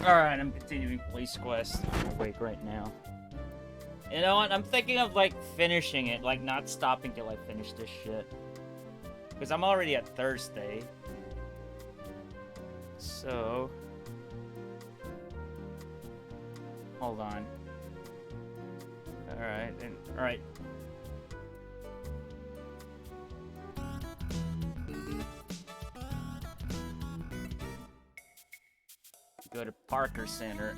Alright, I'm continuing police quest. I'm awake right now. You know what? I'm thinking of, like, finishing it. Like, not stopping till I finish this shit. Because I'm already at Thursday. So... hold on. Alright. Go to Parker Center.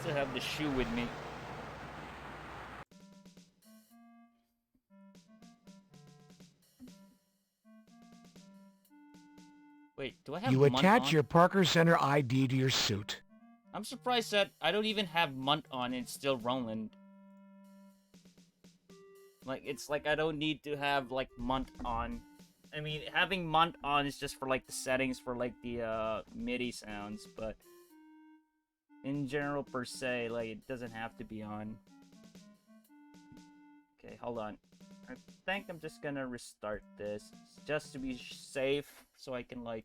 Still have the shoe with me. Wait, do I have You month attach on? your Parker Center ID to your suit. I'm surprised that I don't even have month on and it's still Roland. Like, it's like I don't need to have, like, month on. I mean, having month on is just for, like, the settings for, like, the, MIDI sounds, but... in general, per se, like, it doesn't have to be on. Okay, hold on. I think I'm just gonna restart this, just to be safe, so I can, like...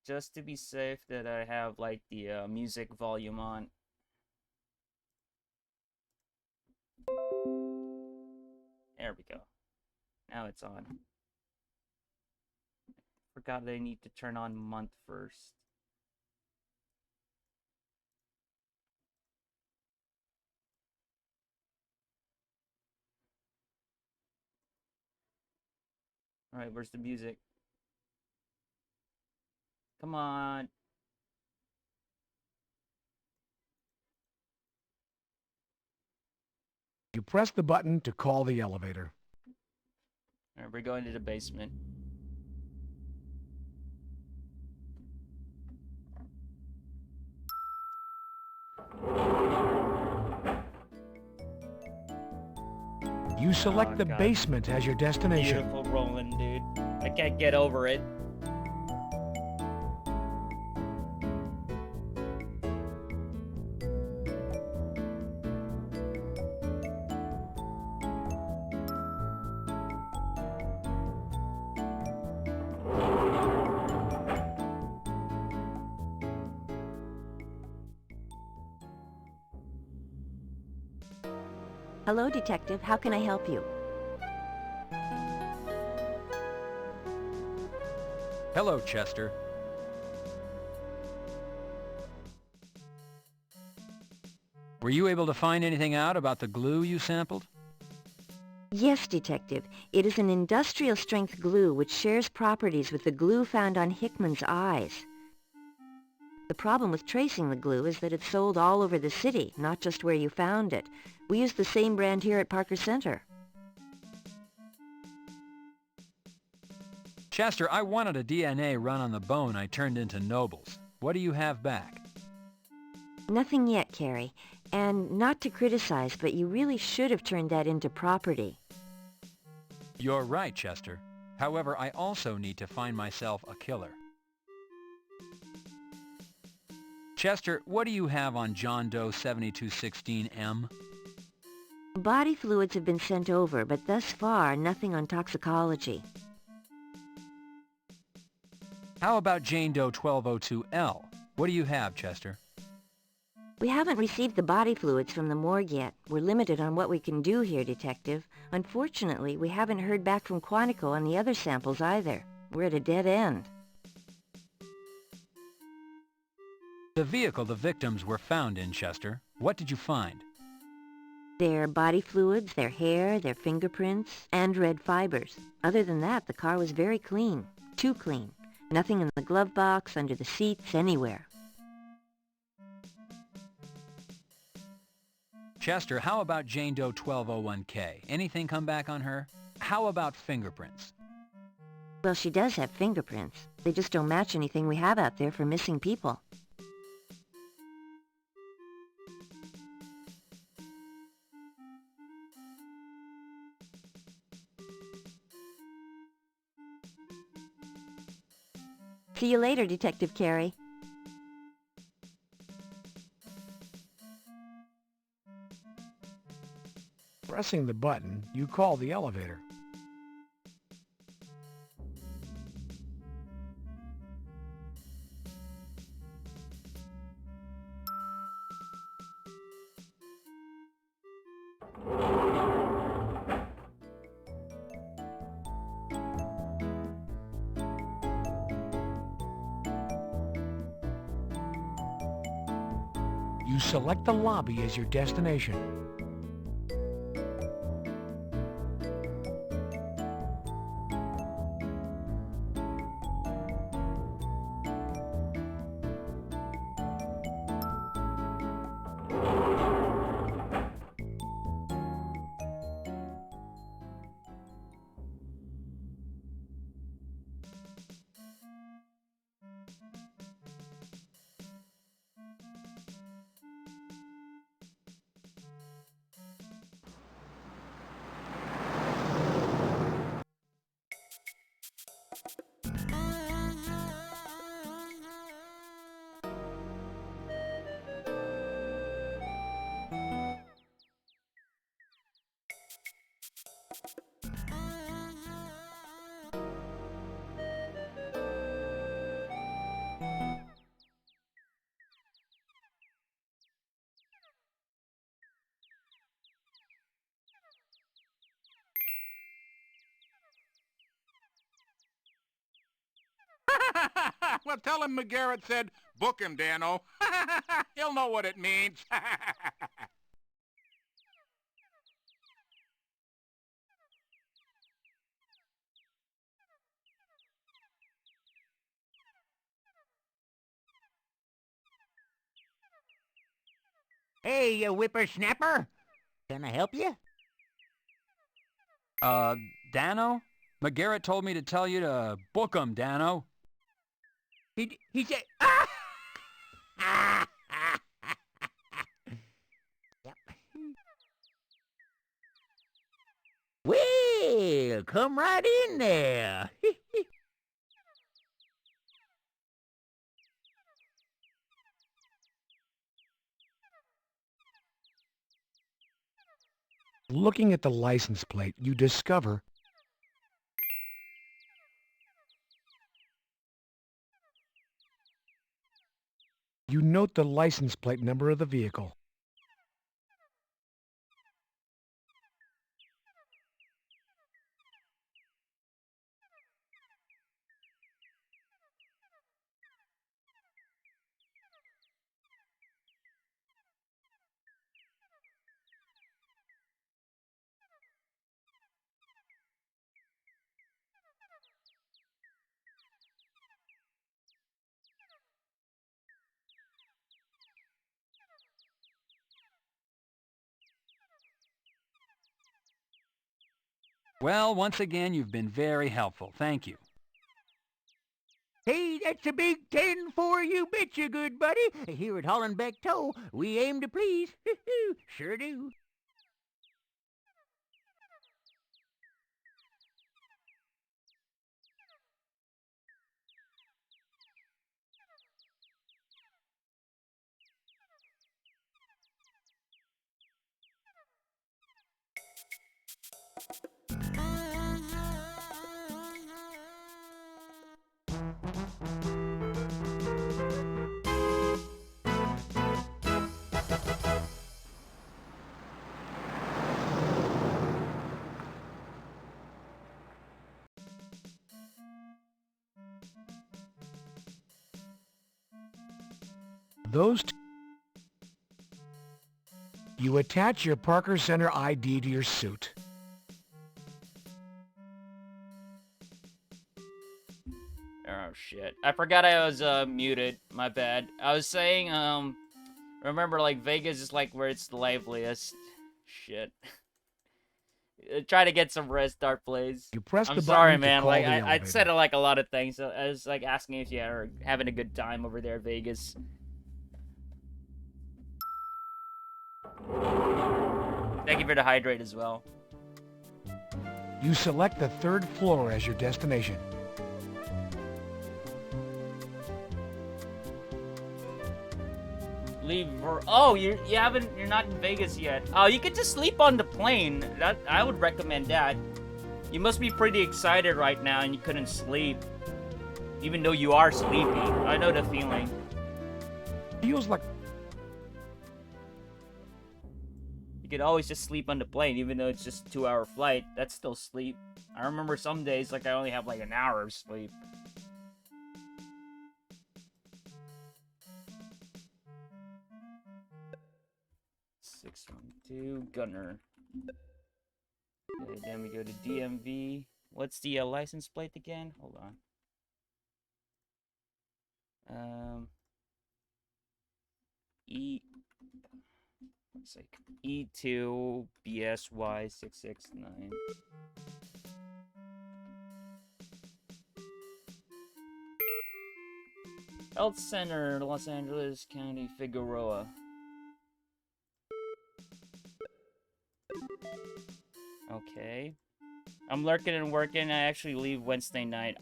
just to be safe that I have, like, the, music volume on. There we go. Now it's on. Forgot that I need to turn on month first. Alright, where's the music? Come on. You press the button to call the elevator. Alright, we're going to the basement. You select the God. basement as your destination. Beautiful Roland, dude. I can't get over it. Hello, Detective. How can I help you? Hello, Chester. Were you able to find anything out about the glue you sampled? Yes, Detective. It is an industrial-strength glue which shares properties with the glue found on Hickman's eyes. The problem with tracing the glue is that it's sold all over the city, not just where you found it. We use the same brand here at Parker Center. Chester, I wanted a DNA run on the bone I turned into Noble's. What do you have back? Nothing yet, Carrie. And not to criticize, but you really should have turned that into property. You're right, Chester. However, I also need to find myself a killer. Chester, what do you have on John Doe 7216M? Body fluids have been sent over, but thus far, nothing on toxicology. How about Jane Doe 1202L? What do you have, Chester? We haven't received the body fluids from the morgue yet. We're limited on what we can do here, Detective. Unfortunately, we haven't heard back from Quantico on the other samples either. We're at a dead end. The vehicle the victims were found in, Chester. What did you find? Their body fluids, their hair, their fingerprints, and red fibers. Other than that, the car was very clean. Too clean. Nothing in the glove box, under the seats, anywhere. Chester, how about Jane Doe 1201K? Anything come back on her? How about fingerprints? Well, she does have fingerprints. They just don't match anything we have out there for missing people. See you later, Detective Carey. Pressing the button, you call the elevator. You select the lobby as your destination. Well, tell him McGarrett said, book him, Dano. He'll know what it means. Hey, you whippersnapper. Can I help you? Dano? McGarrett told me to tell you to book 'em, Dano. He said... Yep. Well, come right in there. Looking at the license plate, you discover you note the license plate number of the vehicle. Well, once again, you've been very helpful. Thank you. Hey, that's a big 10 for you, betcha, good buddy. Here at Hollenbeck Tow, we aim to please. Sure do. Those two. You attach your Parker Center ID to your suit. Oh shit. I forgot I was muted. My bad. I was saying, remember like Vegas is like where it's the liveliest. Shit. Try to get some restart plays. You press I'm the sorry, button to man. call Like the I elevator. said like a lot of things. So I was like asking if you are having a good time over there, Vegas. Thank you for the hydrate as well. You select the 3rd floor as your destination. Leave for... Oh, you haven't... You're not in Vegas yet. Oh, you could just sleep on the plane. I would recommend that. You must be pretty excited right now and you couldn't sleep. Even though you are sleepy. I know the feeling. Feels like... You could always just sleep on the plane, even though it's just a 2-hour flight. That's still sleep. I remember some days, like, I only have, like, an hour of sleep. Gunner. Okay, then we go to DMV. What's the license plate again? Hold on. It's like E2 BSY 669. Health Center, Los Angeles County, Figueroa. Okay. I'm lurking and working. I actually leave Wednesday night.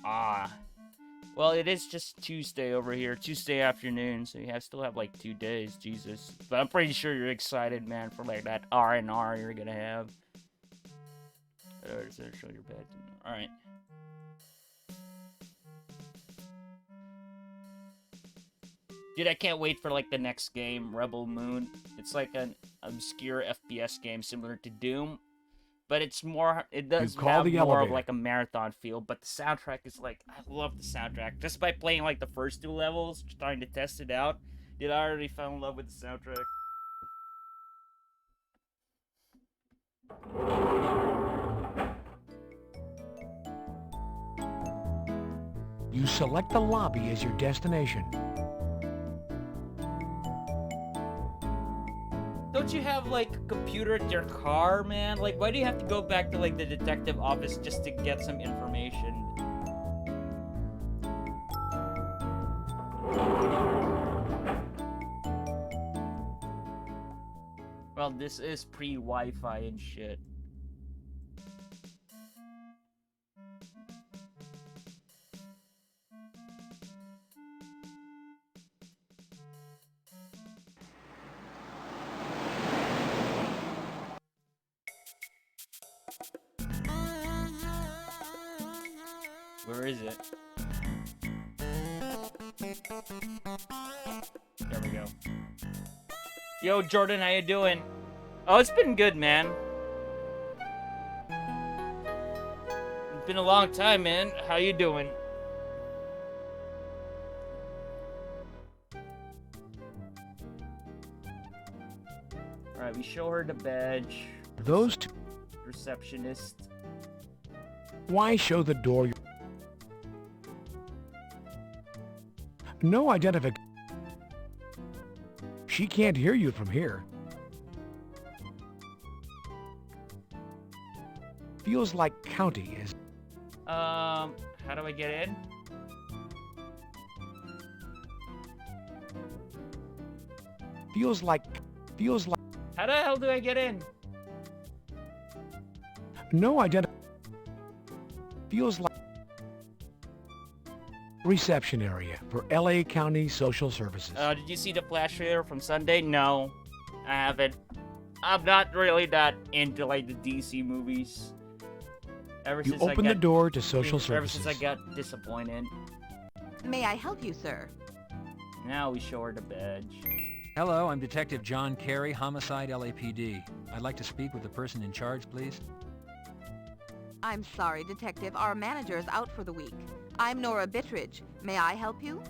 Well, it is just Tuesday over here. Tuesday afternoon, so you still have like 2 days. Jesus. But I'm pretty sure you're excited, man, for like that R&R you're gonna have. Show your bed. Alright. Dude, I can't wait for like the next game, Rebel Moon. It's like an obscure FPS game similar to Doom. But it's more, it does have more of like a marathon feel, but the soundtrack is like, I love the soundtrack. Just by playing like the first 2 levels, trying to test it out, I already fell in love with the soundtrack. You select the lobby as your destination. Don't you have, like, a computer at your car, man? Like, why do you have to go back to, like, the detective office just to get some information? Well, this is pre-Wi-Fi and shit. Where is it? There we go. Yo, Jordan, how you doing? Oh, it's been good, man. It's been a long time, man. How you doing? Alright, we show her the badge. Those two. Receptionist. Why show the door? No identification. She can't hear you from here. Feels like county is... How do I get in? Feels like... How the hell do I get in? No identity. Feels like... Reception area for LA County Social Services. Did you see the Flash trailer from Sunday? No, I haven't. I'm not really that into, like, the DC movies. You open the door to social services. Ever since I got disappointed. May I help you, sir? Now we show her the badge. Hello, I'm Detective John Carey, Homicide LAPD. I'd like to speak with the person in charge, please. I'm sorry, Detective. Our manager is out for the week. I'm Nora Bittridge. May I help you?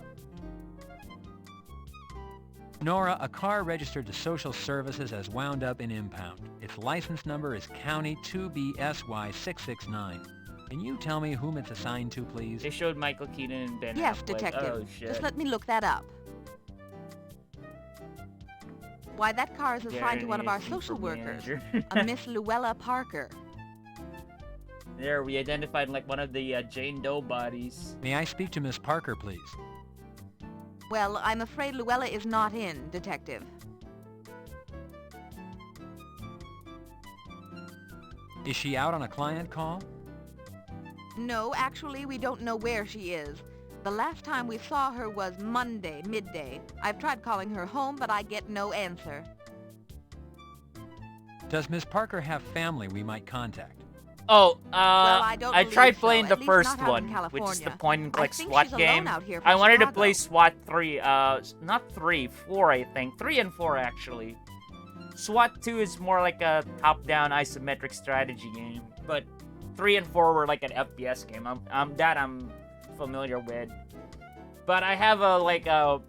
Nora, a car registered to social services has wound up in impound. Its license number is County 2BSY669. Can you tell me whom it's assigned to, please? They showed Michael Keaton and Ben Yes, Affleck. Detective. Oh, shit. Just let me look that up. Why, that car is assigned to one of our social workers, a Miss Luella Parker. There, we identified like one of the Jane Doe bodies. May I speak to Miss Parker, please? Well, I'm afraid Luella is not in, Detective. Is she out on a client call? No, actually, we don't know where she is. The last time we saw her was Monday, midday. I've tried calling her home, but I get no answer. Does Miss Parker have family we might contact? Oh, I don't I believe tried so, playing at the least first not out in one, which is the California. point-and-click I think SWAT she's alone game. out here from I wanted to Chicago. play SWAT 3, not 3, 4 I think. 3 and 4 actually. SWAT 2 is more like a top-down isometric strategy game, but 3 and 4 were like an FPS game. I'm familiar with. But I have I like how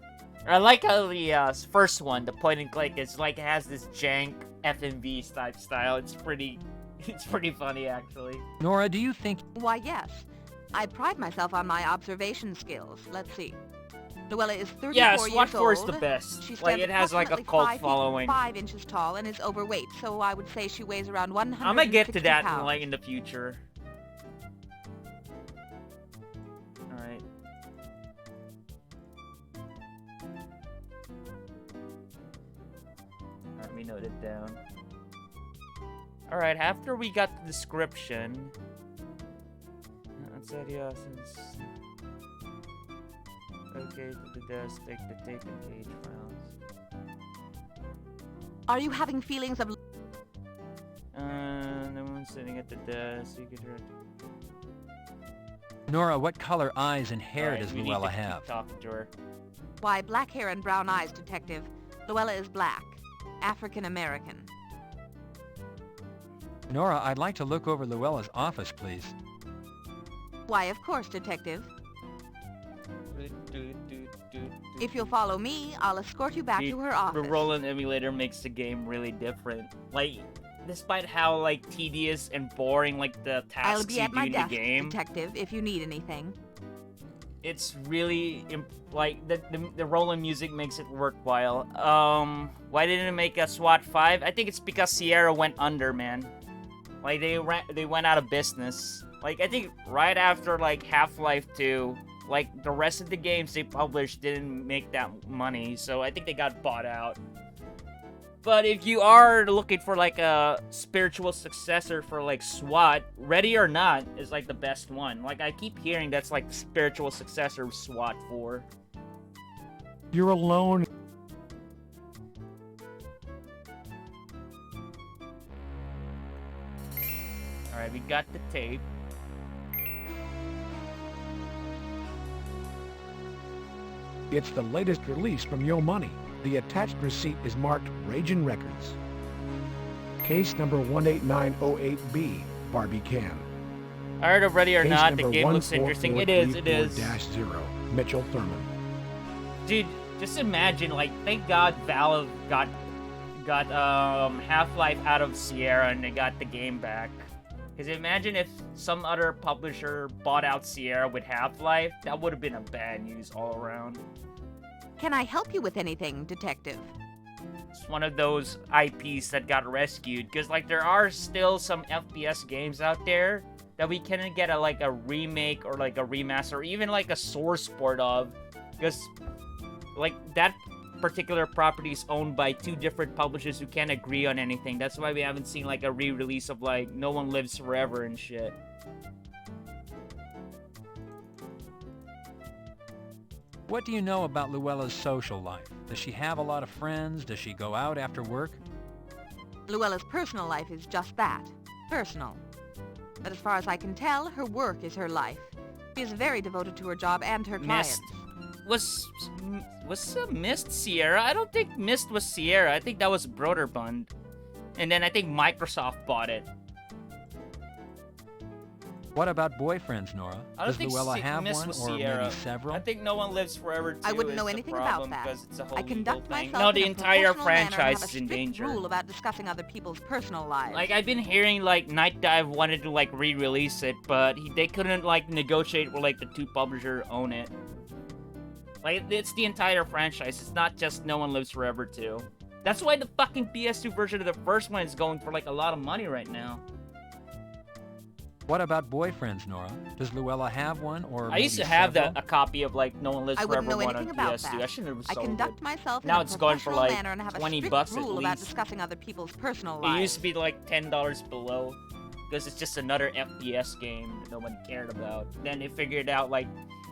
the first one, the point-and-click, is like it has this jank FMV type style. It's pretty funny actually. Nora, do you think... Why, yes. I pride myself on my observation skills. Let's see. Luella is 34 Yeah, years SWAT 4 is old. the best. She Like, stands it has like a approximately cult 5 feet, following. 5 inches tall and is overweight, so I would say she weighs around 160 I'm gonna get to that pounds. like in the future. Alright. Let me note it down. Alright, after we got the description... Okay, to the desk, take the tape and cage files. Are you having feelings of... No one's sitting at the desk, you could hear... Nora, what color eyes and hair Alright, does we need Luella to keep have? talking to her. Why, black hair and brown eyes, Detective. Luella is black. African American. Nora, I'd like to look over Luella's office, please. Why, of course, Detective. If you'll follow me, I'll escort you back to her The office. Roland emulator makes the game really different. Like, despite how like tedious and boring like the I'll tasks be you at do my in the desk, game, Detective, if you need anything. it's really like the Roland music makes it worthwhile. Why didn't it make a SWAT 5? I think it's because Sierra went under, man. Like they went out of business. Like I think right after like Half-Life 2, like the rest of the games they published didn't make that money, so I think they got bought out. But if you are looking for like a spiritual successor for like SWAT, Ready or Not is like the best one. Like I keep hearing that's like the spiritual successor of SWAT 4. You're alone. Alright, we got the tape. It's the latest release from Yo Money. The attached receipt is marked Ragin' Records. Case number 18908B, Barbie Can. I heard of Ready or Case Not. The number game looks interesting. It is. 14434-0, Mitchell Thurman. Dude, just imagine, like, thank God Valve got Half-Life out of Sierra and they got the game back. Because imagine if some other publisher bought out Sierra with Half-Life, that would have been a bad news all around. Can I help you with anything, Detective? It's one of those IPs that got rescued. Because, like, there are still some FPS games out there that we can get like a remake or like a remaster or even like a source port of. Because, like, that particular property is owned by two different publishers who can't agree on anything. That's why we haven't seen like a re-release of like No One Lives Forever and shit. What do you know about Luella's social life? Does she have a lot of friends? Does she go out after work? Luella's personal life is just that. Personal. But as far as I can tell, her work is her life. She is very devoted to her job and her clients. Was Mist Sierra? I don't think Mist was Sierra. I think that was Broderbund. And then I think Microsoft bought it. What about boyfriends, Nora? I don't Does think Luella have Mist one was or Sierra. maybe several? I think No One Lives Forever too. I wouldn't know is the anything problem about that. because it's a whole I conduct legal thing. myself No, in the a entire professional manner and franchise have is a in strict danger. rule about discussing other people's personal lives. Like I've been hearing like Night Dive wanted to like re-release it, but they couldn't like negotiate with like the two publishers own it. Like it's the entire franchise. It's not just No One Lives Forever 2. That's why the fucking PS2 version of the first one is going for like a lot of money right now. What about boyfriends, Nora? Does Luella have one or I used to maybe have several? a copy of like No One Lives I Forever wouldn't know 1 on anything about PS2. that. I shouldn't have I sold conduct it. myself Now in a it's going for professional like manner and have a 20 strict bucks at rule about least. discussing other people's personal It lives. used to be like $10 below because it's just another FPS game that no one cared about. Then they figured out like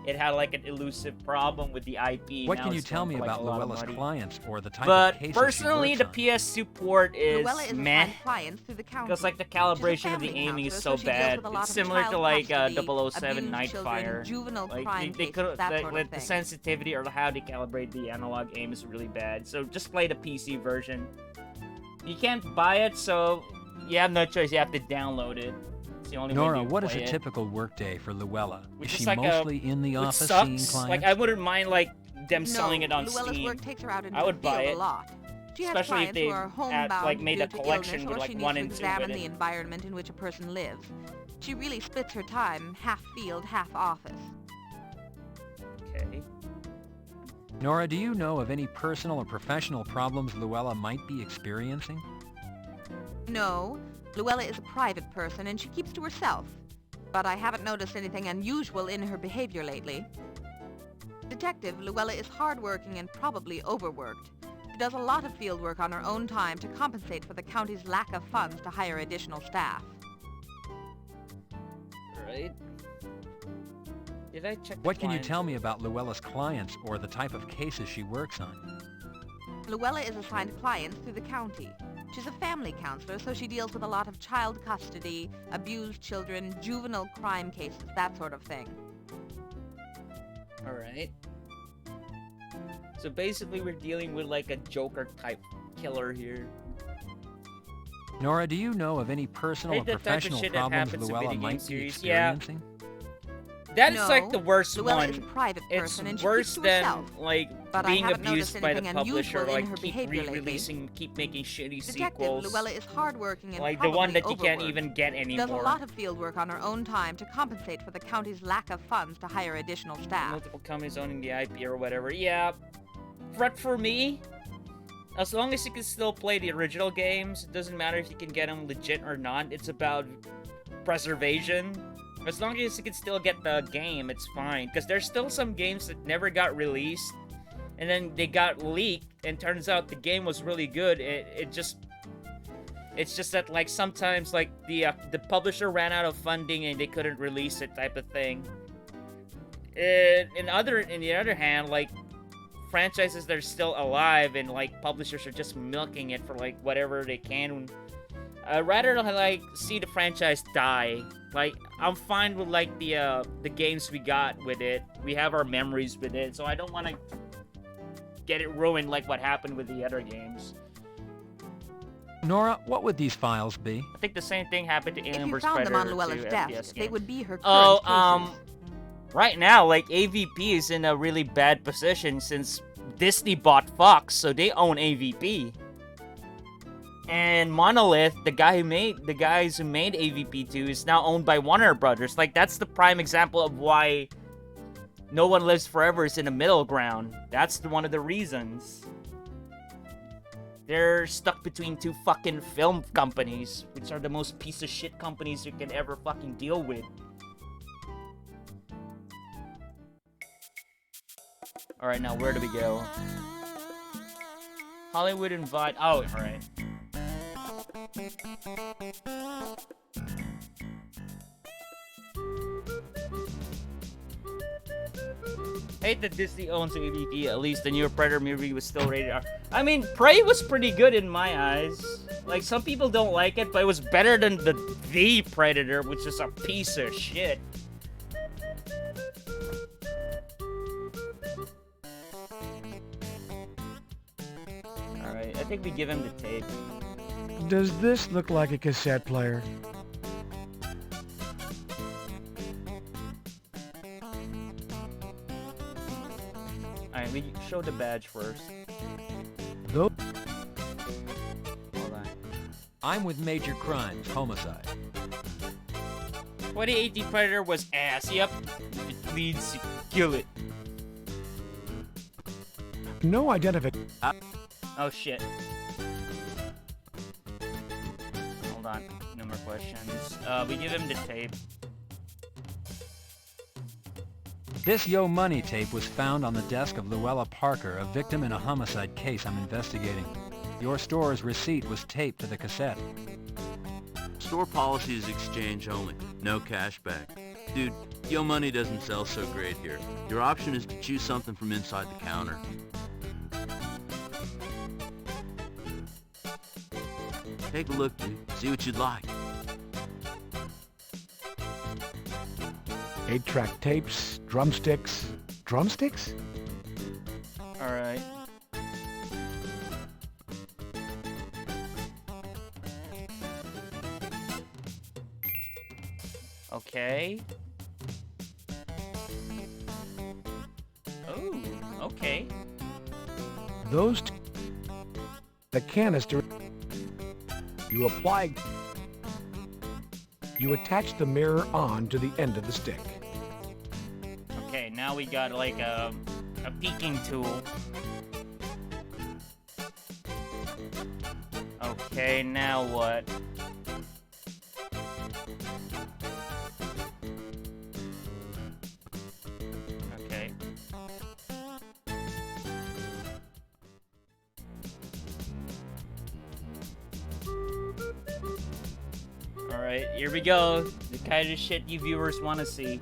it had like an elusive problem with the IP. What Now can you it's tell going me for, like, about a lot of Luella's money. clients or the type of But cases personally, she the works on? PS2 port is Luella is meh. assigned clients through the county. Because like the She's a calibration of the family aiming is counselor, so she deals bad. with a lot It's of similar to child like custody, 007 abused children, Nightfire. juvenile Like crime they cases, could that sort like of the thing. sensitivity or how they calibrate the analog aim is really bad. So just play the PC version. You can't buy it, so you have no choice. You have to download it. It's the only way Nora, you what is play a it. typical workday for Luella? Which Is is she like mostly in the Which office sucks. seeing clients? Like I wouldn't mind like them No, selling it on Luella's Steam. work takes her out into I would the field buy it. a lot. She has Especially if clients they who are homebound like made due a to collection illness, with or like she needs 1 to and 2 examine with the it. environment in which a person lives. She really splits her time, half field, half office. Okay. Nora, do you know of any personal or professional problems Luella might be experiencing? No, Luella is a private person and she keeps to herself. But I haven't noticed anything unusual in her behavior lately. Detective, Luella is hardworking and probably overworked. She does a lot of field work on her own time to compensate for the county's lack of funds to hire additional staff. Right. Did I check? What can you tell me about Luella's clients or the type of cases she works on? Luella is assigned clients through the county. She's a family counselor, so she deals with a lot of child custody, abused children, juvenile crime cases, that sort of thing. Alright. So basically we're dealing with like a Joker type killer here. Nora, do you know of any personal or Hate the type of professional shit that problems happens in Luella video game might be series. Yeah. experiencing? That is No, like the worst Luella one. is a private It's person and she worse keeps to than herself. like But I being haven't noticed abused by the anything publisher, unusual in like her keep behavior lately. re-releasing, keep making shitty Detective, sequels. Luella is hardworking and Like the probably one that you can't overworked. even get She anymore. does a lot of field work on her own time to compensate for the county's lack of funds to hire additional staff. Multiple companies owning the IP or whatever. Yeah. But for me, as long as you can still play the original games, it doesn't matter if you can get them legit or not. It's about preservation. As long as you can still get the game, it's fine. Because there's still some games that never got released, and then they got leaked, and turns out the game was really good. It's just that like sometimes like the publisher ran out of funding and they couldn't release it, type of thing. In the other hand, like franchises that are still alive and like publishers are just milking it for like whatever they can. Rather than like see the franchise die. Like I'm fine with like the games we got with it. We have our memories with it, so I don't want to get it ruined like what happened with the other games. Nora, what would these files be? I think the same thing happened to If Alien you vs. found Predator them on Luella's 2 desk, FPS they game. would be her current Oh, cases. right now, like AVP is in a really bad position since Disney bought Fox, so they own AVP. And Monolith, the guys who made AVP 2 is now owned by Warner Brothers. Like that's the prime example of why No One Lives Forever is in the middle ground. That's one of the reasons. They're stuck between two fucking film companies, which are the most piece of shit companies you can ever fucking deal with. Alright, now where do we go? Hollywood invite. Oh, alright. Hate that Disney owns AVP. At least the newer Predator movie was still rated R. I mean, Prey was pretty good in my eyes. Like, some people don't like it, but it was better than the Predator, which is a piece of shit. Alright, I think we give him the tape. Does this look like a cassette player? Alright, we show the badge first. Though Hold on. I'm with Major Crimes, Homicide. 2018 Predator was ass. Yep. If it bleeds, you kill it. no identification. Oh shit. Hold on. No more questions. We give him the tape. This Yo Money tape was found on the desk of Luella Parker, a victim in a homicide case I'm investigating. Your store's receipt was taped to the cassette. Store policy is exchange only, no cash back. Dude, Yo money doesn't sell so great here. Your option is to choose something from inside the counter. Take a look, dude. See what you'd like. 8-track tapes, drumsticks. Drumsticks? Alright. Okay. Oh, okay. Those the canister. You apply. You attach the mirror on to the end of the stick. Okay, now we got like a peeking tool. Okay, now what? Okay. Alright, here we go. The kind of shit you viewers want to see.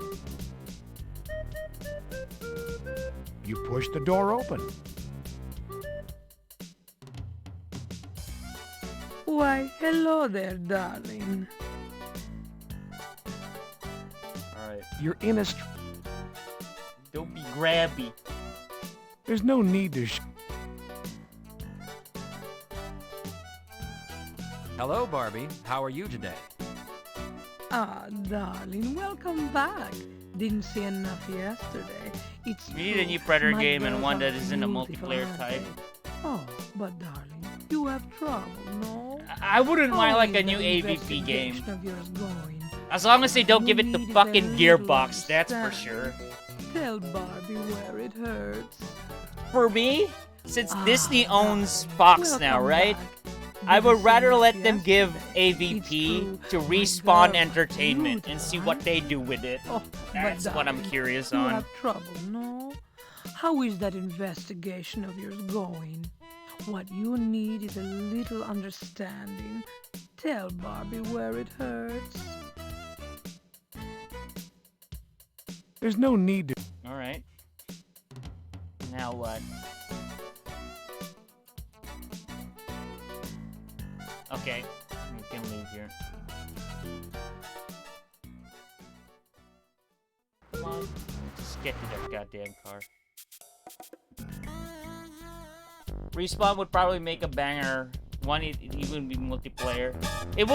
You push the door open. Why, hello there, darling. Alright. You're in a. Don't be grabby. There's no need to. Hello, Barbie. How are you today? Ah, darling, welcome back. Didn't see enough yesterday. It's We need a true, new Predator my game and girls one are that isn't a beautiful, multiplayer aren't type. they? Oh, but darling, you have trouble, no? I wouldn't mind How like is a new that AVP game. investigation of yours going? As long as they don't You give it the need a fucking little gearbox, that's for understanding. sure. Tell Barbie where it hurts. For me, since Ah, Disney owns darling, Fox now, welcome right? back. I would Didn't see rather enough let them give yesterday. AVP It's to true, my Respawn girls are Entertainment and see what beautiful, they do with it. Oh, That's but what I'm darling, curious you on. have trouble, no? How is that investigation of yours going? What you need is a little understanding. Tell Barbie where it hurts. There's no need to. Alright. Now what? Okay, we can leave here. Come on, just get to that goddamn car. Respawn would probably make a banger. One, it wouldn't be multiplayer. It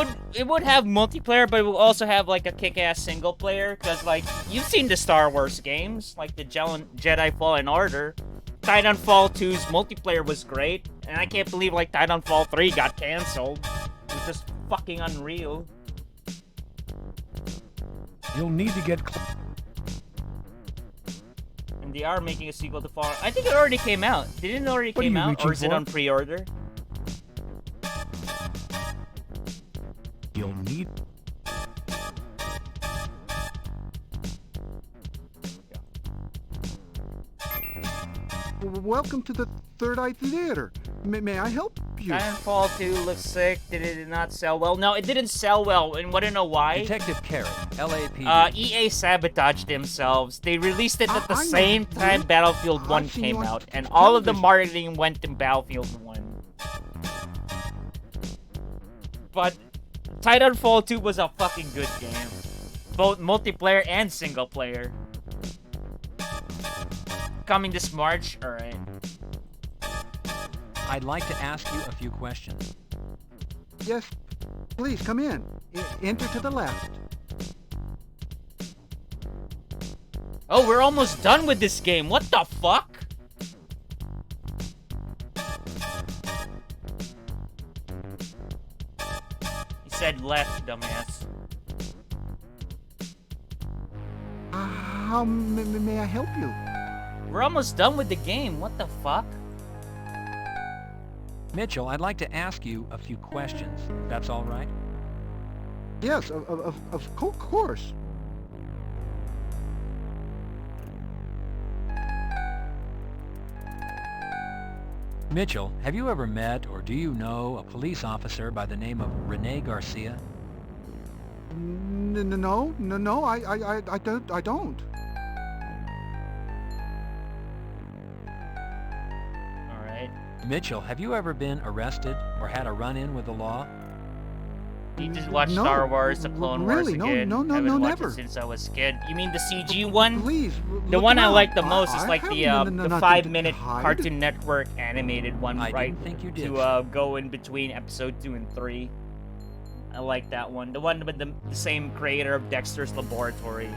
would have multiplayer, but it would also have like a kick-ass single player. Cause like you've seen the Star Wars games, like the Jedi Fallen Order. Titanfall 2's multiplayer was great, and I can't believe like Titanfall 3 got canceled. It was just fucking unreal. You'll need to get. And they are making a sequel to Fallen. I think it already came out. Didn't it already What are came you out, or reaching is it for? on pre-order? You'll need. Welcome to the Third Eye Theater. May I help you? Titanfall 2 looks sick. Did it not sell well? No, it didn't sell well, and wanna know why? Detective Carrot, LAPD. EA sabotaged themselves. They released it at the I know, same time dude. Battlefield 1 I've seen came you on out, and all of the television. marketing went to Battlefield 1. But Titanfall 2 was a fucking good game. Both multiplayer and single player. Coming this March? Alright. I'd like to ask you a few questions. Yes, please come in. Enter to the left. Oh, we're almost done with this game. What the fuck? He said left, dumbass. How may I help you? We're almost done with the game. What the fuck? Mitchell, I'd like to ask you a few questions. That's all right? Yes, of course. Mitchell, have you ever met or do you know a police officer by the name of Rene Garcia? No, I don't. All right. Mitchell, have you ever been arrested or had a run-in with the law? You just watch No, Star Wars, The Clone Wars really, again. no, Haven't watched never. it since I was a kid. You mean the CG one? Please, The look one I around. like the most is I like have the nothing 5-minute to hide. Cartoon Network animated one, I right? didn't think you did. To go in between episode 2 and 3. I like that one. The one with the same creator of Dexter's Laboratory,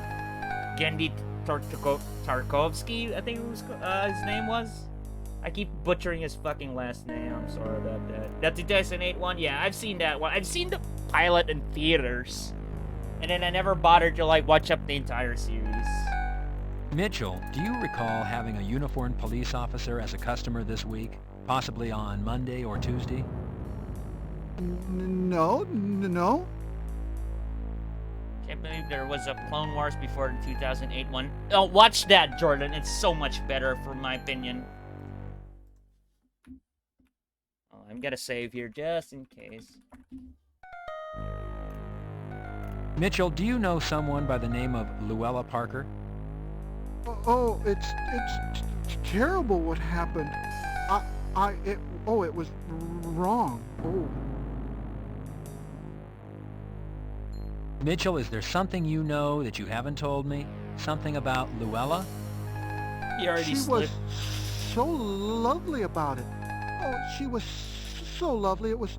Gendy Tarkovsky, I think it was, his name was. I keep butchering his fucking last name. I'm sorry about that. That 2008 one, yeah, I've seen that one. I've seen the pilot in theaters, and then I never bothered to like watch up the entire series. Mitchell, do you recall having a uniformed police officer as a customer this week? Possibly on Monday or Tuesday? No. Can't believe there was a Clone Wars before the 2008 one. Oh, watch that, Jordan. It's so much better, for my opinion. Oh, I'm gonna save here just in case. Mitchell, do you know someone by the name of Luella Parker? Oh, it's terrible what happened. It was wrong. Oh. Mitchell, is there something you know that you haven't told me? Something about Luella? He already She was slipped. so lovely about it. Oh, she was so lovely. It was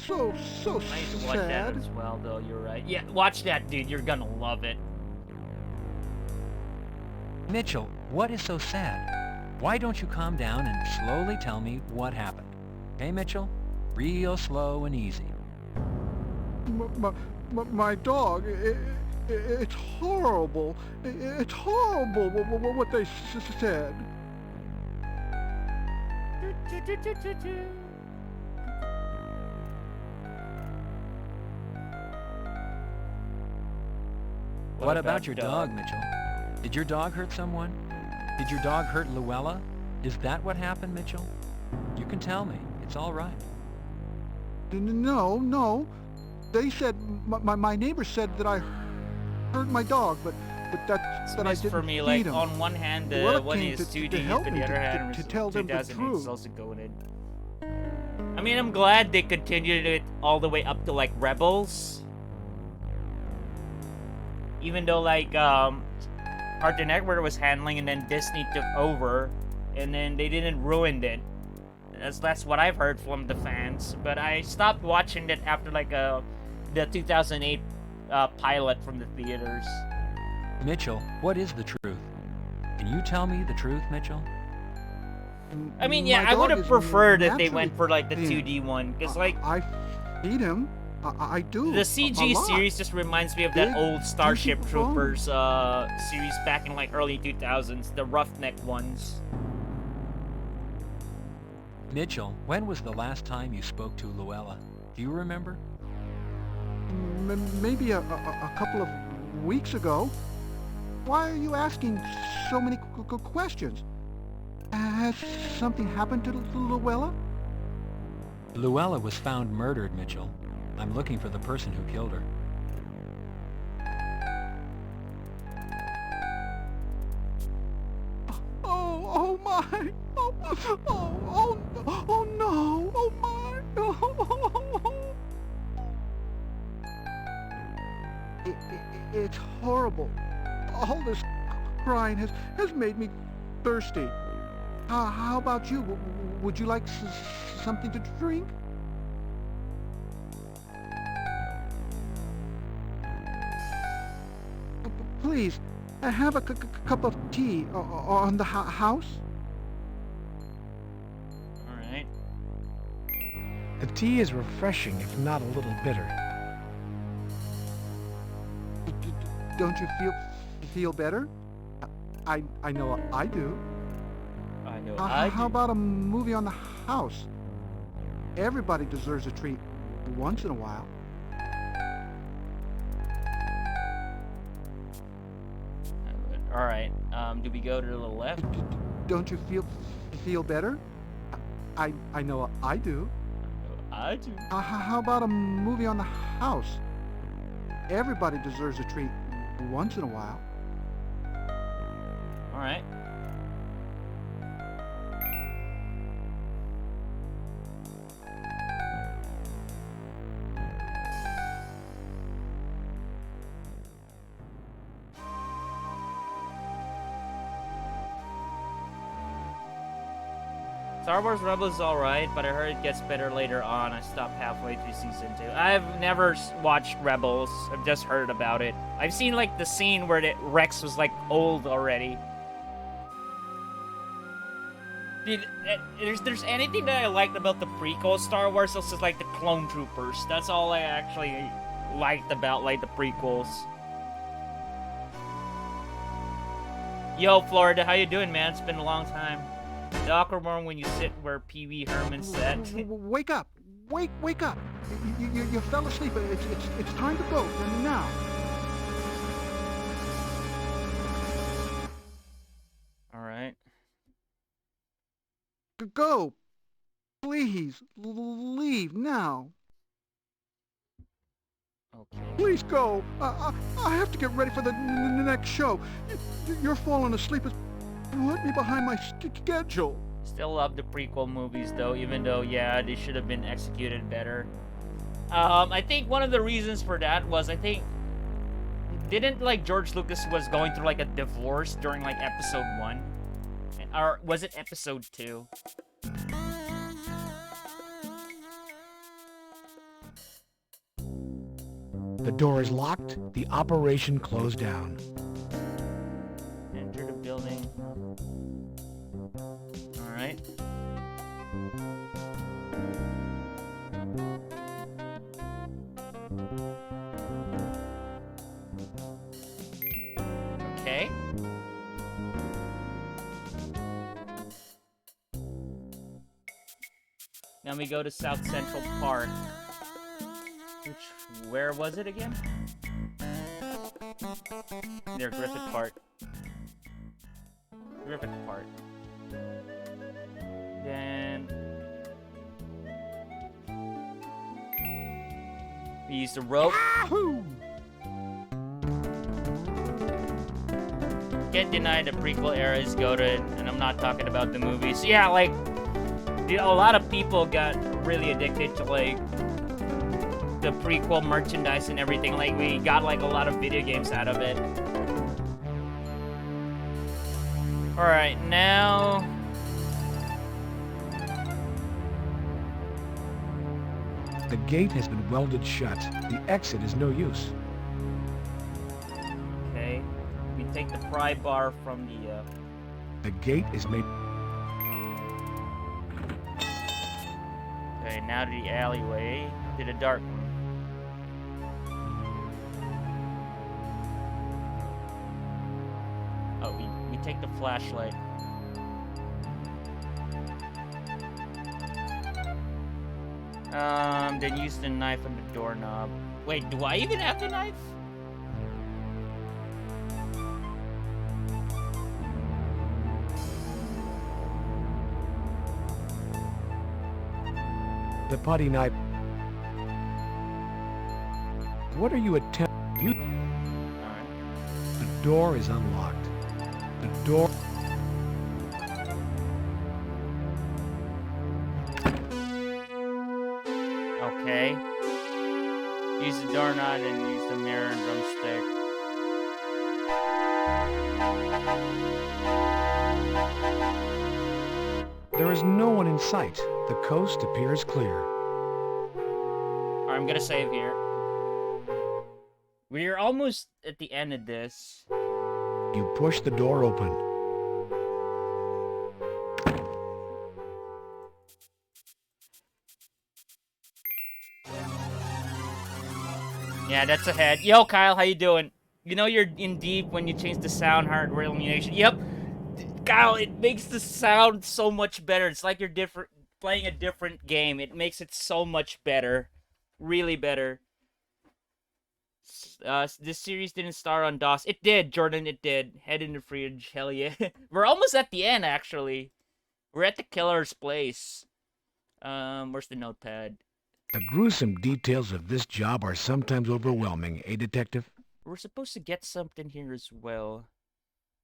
so I need to watch that sad. as well, though. You're right. Yeah, watch that, dude. You're gonna love it. Mitchell, what is so sad? Why don't you calm down and slowly tell me what happened? Okay, Mitchell? Real slow and easy. My dog. It's horrible. It's horrible what they said. What about your dog, Mitchell? Did your dog hurt someone? Did your dog hurt Luella? Is that what happened, Mitchell? You can tell me. It's all right. No. They said my neighbor said that I hurt my dog, but that I It's didn't for me, feed like, him. on one hand, Luella one came is to 2D, help but me, the other hand to is tell them the 2008 is truth. also going in. I mean, I'm glad they continued it all the way up to, like, Rebels. Even though, like, Cartoon Network was handling and then Disney took over, and then they didn't ruin it. That's what I've heard from the fans. But I stopped watching it after, like, the 2008 pilot from the theaters. Mitchell, what is the truth? Can you tell me the truth, Mitchell? I mean, yeah, My I would dog have is preferred if they naturally went for, like, the thin. 2D one. Because, like, I feed him. I do. the a CG lot. series just reminds me of that Big, old Starship juicy Troopers series back in, like, early 2000s. The roughneck ones. Mitchell, when was the last time you spoke to Luella? Do you remember? Maybe a couple of weeks ago. Why are you asking so many questions? Has something happened to Luella? Luella was found murdered, Mitchell. I'm looking for the person who killed her. Oh my! Oh no! Oh my! It's horrible. All this crying has made me thirsty. How about you? Would you like something to drink? Please, have a cup of tea on the house. Alright. The tea is refreshing, if not a little bitter. Don't you feel better? I know I do. I know I How do. about a movie on the house? Everybody deserves a treat once in a while. Alright, do we go to the left? Don't you feel better? I know I do. I do. How about a movie on the house? Everybody deserves a treat once in a while. All right. Star Wars Rebels is alright, but I heard it gets better later on. I stopped halfway through season 2. I've never watched Rebels. I've just heard about it. I've seen, like, the scene where Rex was, like, old already. Dude, there's anything that I liked about the prequel Star Wars, it's just, like, the clone troopers. That's all I actually liked about, like, the prequels. Yo, Florida, how you doing, man? It's been a long time. The awkward moment when you sit where Pee Wee Herman sat. Wake up! Wake up! You fell asleep. It's time to go now. All right. Go, please. Leave now. Okay. Please go. I have to get ready for the next show. You're falling asleep. Put me behind my schedule. Still love the prequel movies, though, even though, yeah, they should have been executed better. I think one of the reasons for that was, didn't, like, George Lucas was going through, like, a divorce during, like, episode 1? Or was it episode 2? The door is locked. The operation closed down. Enter the building. Alright. Okay. Now we go to South Central Park. Where was it again? Near Griffith Park. Griffith Park. Then we use the rope. Yahoo! Can't deny the prequel era is goated, and I'm not talking about the movies. Yeah, like, a lot of people got really addicted to, like, the prequel merchandise and everything. Like, we got, like, a lot of video games out of it. Alright, now... The gate has been welded shut. The exit is no use. Okay. We take the pry bar from the, The gate is made... Okay, now to the alleyway. To the dark room. Oh, we take the flashlight. Then use the knife on the doorknob. Wait, do I even have the knife? The putty knife... What are you attempting? Alright. The door is unlocked. The door... Okay. Use the doorknob and use the mirror and drumstick. There is no one in sight. The coast appears clear. Alright, I'm gonna save here. We're almost at the end of this. You push the door open. Yeah, that's ahead. Yo, Kyle, how you doing? You know you're in deep when you change the sound hardware illumination. Yep. Kyle, it makes the sound so much better. It's like you're playing a different game. It makes it so much better. Really better. This series didn't start on DOS. It did, Jordan, it did. Head in the fridge, hell yeah. We're almost at the end, actually. We're at the killer's place. Where's the notepad? The gruesome details of this job are sometimes overwhelming, eh, Detective? We're supposed to get something here as well.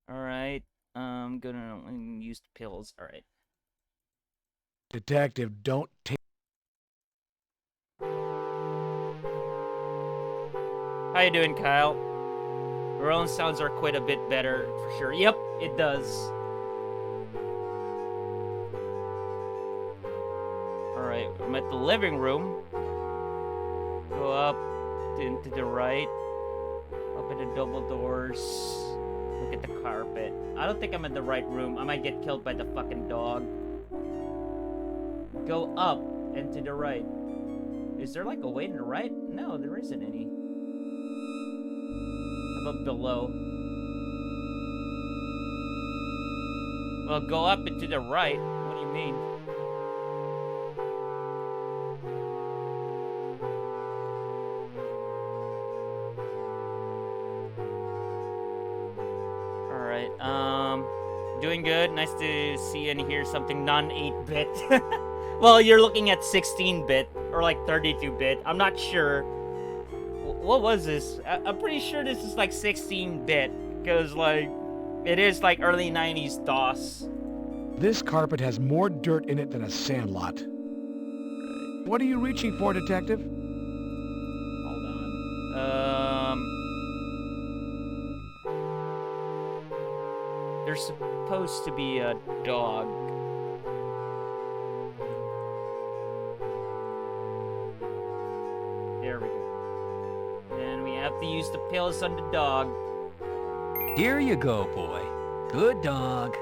Alright. I'm gonna use the pills. Alright. Detective, don't take... How you doing, Kyle? Roland sounds are quite a bit better, for sure. Yep, it does. Alright, I'm at the living room. Go up, to the right. Open the double doors. Look at the carpet. I don't think I'm in the right room. I might get killed by the fucking dog. Go up and to the right. Is there like a way to the right? No, there isn't any. How about below? Well, go up and to the right. What do you mean? Alright, doing good. Nice to see and hear something non-8-bit. Well, you're looking at 16-bit, or like 32-bit. I'm not sure. What was this? I'm pretty sure this is like 16-bit, because like, it is like early 90s DOS. This carpet has more dirt in it than a sandlot. What are you reaching for, Detective? Hold on. There's supposed to be a dog. There we go. Then we have to use the pills on the dog. Here you go, boy. Good dog.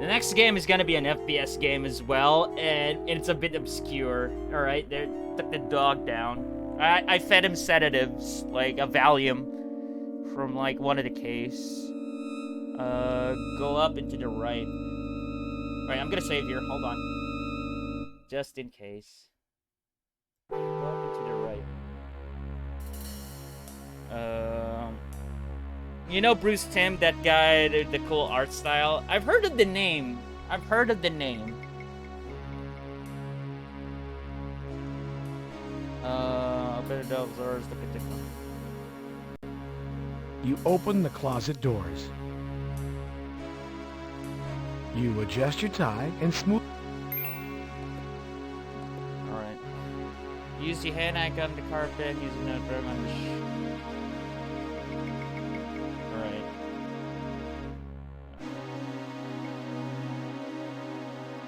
The next game is gonna be an FPS game as well, and it's a bit obscure. Alright, they took the dog down. I fed him sedatives, like a Valium, from like one of the case. Go up and to the right. Alright, I'm gonna save here, hold on. Just in case. Go up and to the right. You know Bruce Timm, that guy, the cool art style? I've heard of the name. A bit of doors, look at the... You open the closet doors. You adjust your tie and smooth... Alright. Use the hand icon on the carpet, using that very much. Alright.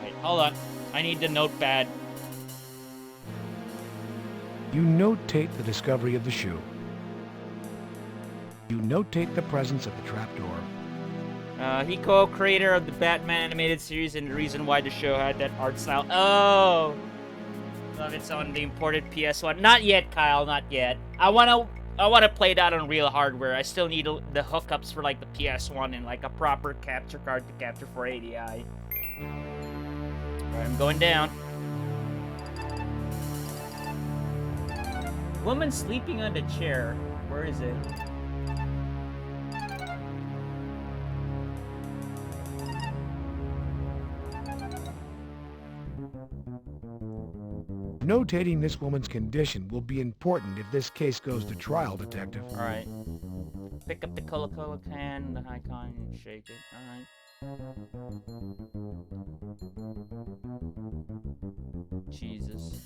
Wait, hold on. I need the notepad. You notate the discovery of the shoe. You notate the presence of the trapdoor. He co-creator of the Batman animated series and the reason why the show had that art style. Oh! Love it's on the imported PS1. Not yet, Kyle, not yet. I wanna play that on real hardware. I still need the hookups for like the PS1 and like a proper capture card to capture 480i. Alright, I'm going down. Woman sleeping on the chair. Where is it? Notating this woman's condition will be important if this case goes to trial, Detective. Alright. Pick up the Coca-Cola can, the icon, and shake it. Alright. Jesus.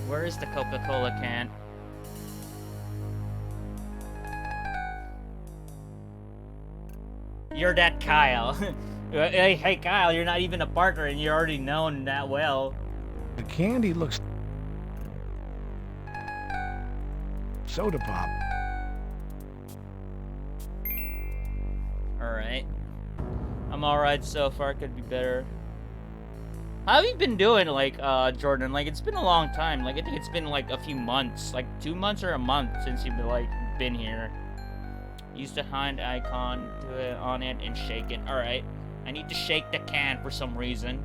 Where is the Coca-Cola can? You're that Kyle. Hey, Kyle, you're not even a partner and you're already known that well. The candy looks... soda pop. Alright. I'm alright so far, could be better. How have you been doing, like, Jordan? Like, it's been a long time. Like, I think it's been, like, a few months. Like, 2 months or a month since you've been, like, been here. Use the hand icon on it and shake it. Alright. I need to shake the can for some reason.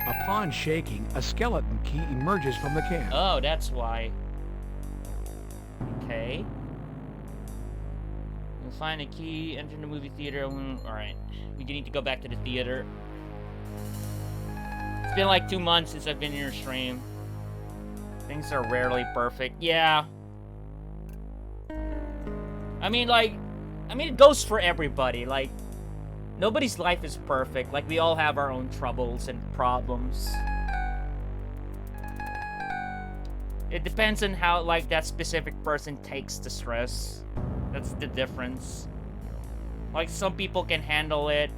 Upon shaking, a skeleton key emerges from the can. Oh, that's why. Okay. Find a key, enter the movie theater. Alright. We need to go back to the theater. It's been like 2 months since I've been in your stream. Things are rarely perfect. Yeah. I mean, it goes for everybody. Like, nobody's life is perfect. Like, we all have our own troubles and problems. It depends on how, like, that specific person takes the stress. That's the difference. Like, some people can handle it.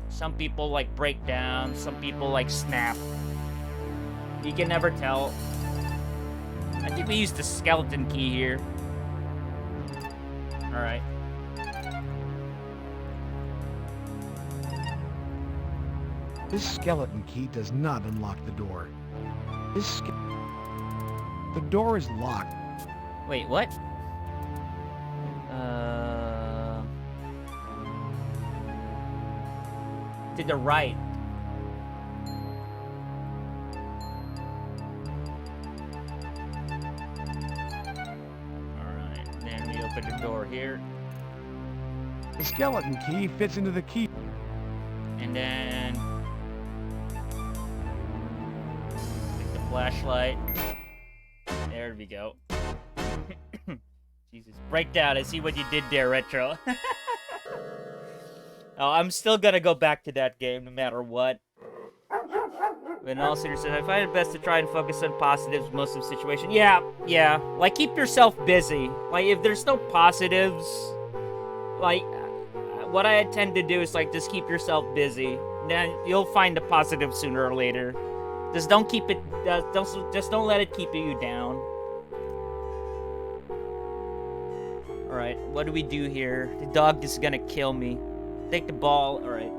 Some people, like, break down. Some people, like, snap. You can never tell. I think we used the skeleton key here. Alright. This skeleton key does not unlock the door. The door is locked. Wait, what? To the right. Alright, then we open the door here. The skeleton key fits into the key. And then... take the flashlight. There we go. Jesus. Breakdown, I see what you did there, Retro. Oh, I'm still gonna go back to that game no matter what. But in all seriousness, I find it best to try and focus on positives most of the situation. Yeah. Like, keep yourself busy. Like, if there's no positives, like, what I tend to do is, like, just keep yourself busy. Then you'll find the positive sooner or later. Just don't keep it, just don't let it keep you down. Alright, what do we do here? The dog is gonna kill me. Take the ball. Alright.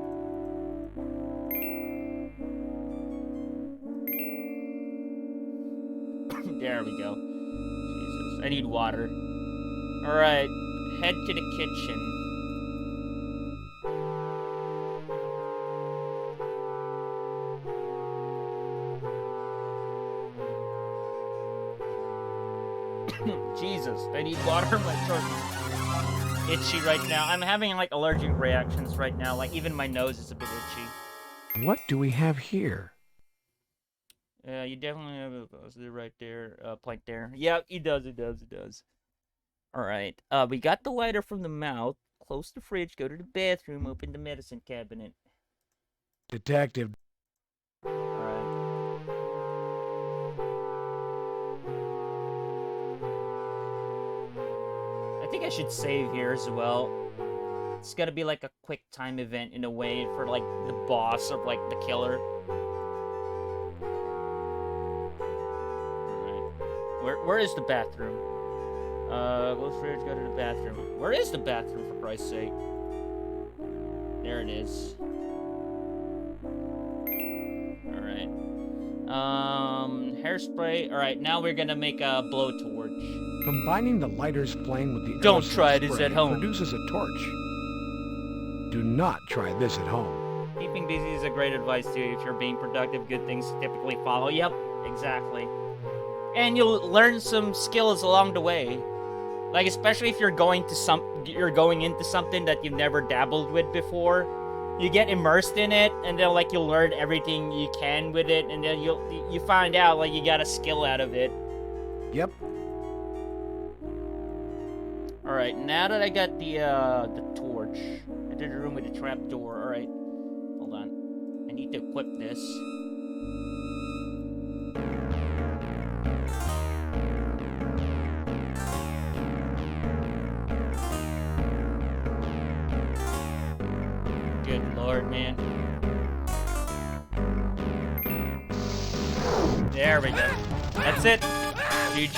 There we go. Jesus. I need water. Alright. Head to the kitchen. Jesus. I need water. My throat is itchy right now. I'm having, like, allergic reactions right now. Like, even my nose is a bit itchy. What do we have here? You definitely have a positive right there, plank there. Yeah, it does. Alright, we got the lighter from the mouth. Close the fridge, go to the bathroom, open the medicine cabinet. Detective. Alright. I think I should save here as well. It's gonna be like a quick time event in a way for, like, the boss of, like, the killer. Where is the bathroom? Close the fridge, go to the bathroom. Where is the bathroom, for Christ's sake? There it is. Alright. Hairspray. Alright, now we're gonna make a blowtorch. Combining the lighter's flame with the Don't aerosol try this spray at home. produces a torch. Do not try this at home. Keeping busy is a great advice too. If you're being productive, good things typically follow. Yep, exactly. And you'll learn some skills along the way. Like, especially if you're going into something that you've never dabbled with before. You get immersed in it, and then, like, you'll learn everything you can with it, and then you find out, like, you got a skill out of it. Yep. Alright, now that I got the torch, enter the room with the trap door. Alright, hold on. I need to equip this. Good lord, man. There we go. That's it. GG.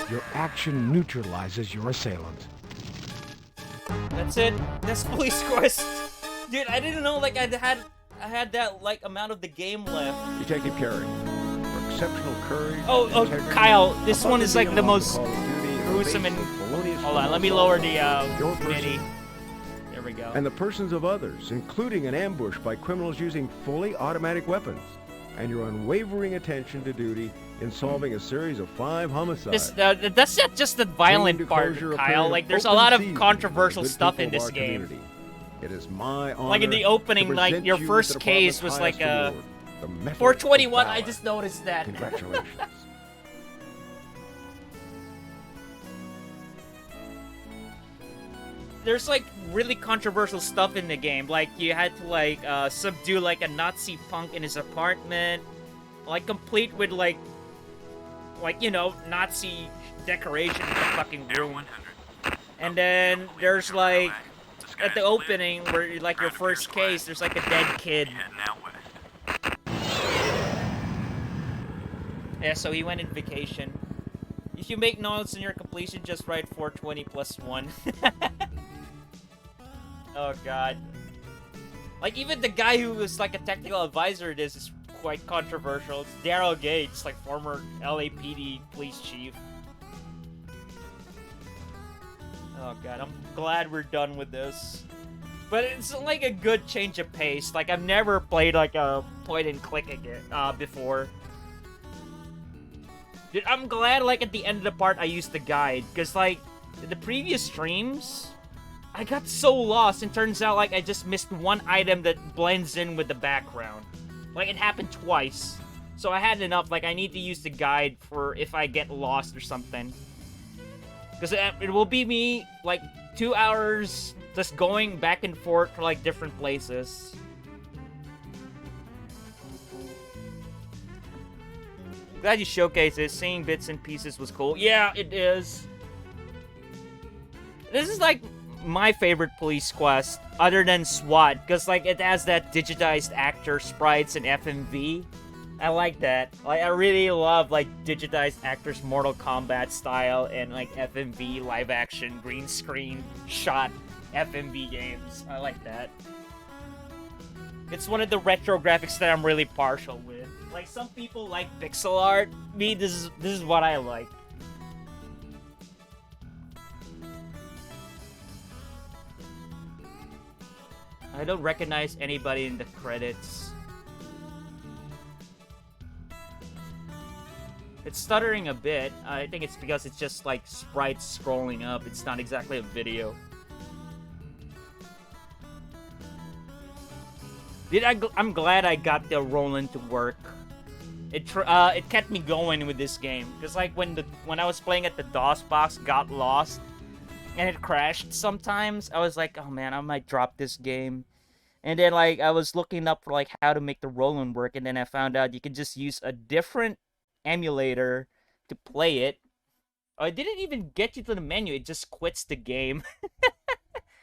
Your action neutralizes your assailant. That's it. That's police quest. Dude, I didn't know, like, I had that, like, amount of the game left. Detective Carey, for exceptional courage. Oh, integrity, Kyle, this one is, like, the above most Call of Duty, gruesome and... felonious Hold on, let me lower the, your person, MIDI. There we go. and the persons of others, including an ambush by criminals using fully automatic weapons, and your unwavering attention to duty in solving a series of 5 homicides. That's not just the violent part, Kyle. Like, there's a lot of controversial stuff in this game. Community. It is my honor. Like in the opening, to like present your you first with the case department's was like a highest award, the Medal of 421. I Valor. just noticed that. Congratulations. There's like really controversial stuff in the game. Like you had to like subdue like a Nazi punk in his apartment, like complete with like you know Nazi decoration in the fucking room. And then there's like at the opening where like your first case, there's like a dead kid. Yeah, so he went in vacation. If you make notes in your completion, just write 420 plus 1. Oh god. Like even the guy who was like a technical advisor to this is quite controversial. It's Daryl Gates, like former LAPD police chief. Oh god, I'm glad we're done with this. But it's like a good change of pace. Like I've never played like a point and click again before. Dude, I'm glad like at the end of the part I used the guide, because like in the previous streams I got so lost, and turns out, like, I just missed one item that blends in with the background. Like, it happened twice. So I had enough, like, I need to use the guide for if I get lost or something. Because it will be me, like, 2 hours just going back and forth to, like, different places. Glad you showcased it. Seeing bits and pieces was cool. Yeah, it is. This is, like, my favorite police quest, other than SWAT, because like it has that digitized actor sprites and FMV. I like that. Like I really love like digitized actors Mortal Kombat style and like FMV live action green screen shot FMV games. I like that. It's one of the retro graphics that I'm really partial with. Like some people like pixel art. Me, this is what I like. I don't recognize anybody in the credits. It's stuttering a bit. I think it's because it's just like sprites scrolling up. It's not exactly a video. I'm glad I got the Roland to work. It kept me going with this game, because like when I was playing at the DOS box, got lost. And it crashed sometimes. I was like, oh man, I might drop this game. And then like I was looking up for like how to make the Roland work, and then I found out you can just use a different emulator to play it. Oh, it didn't even get you to the menu, it just quits the game.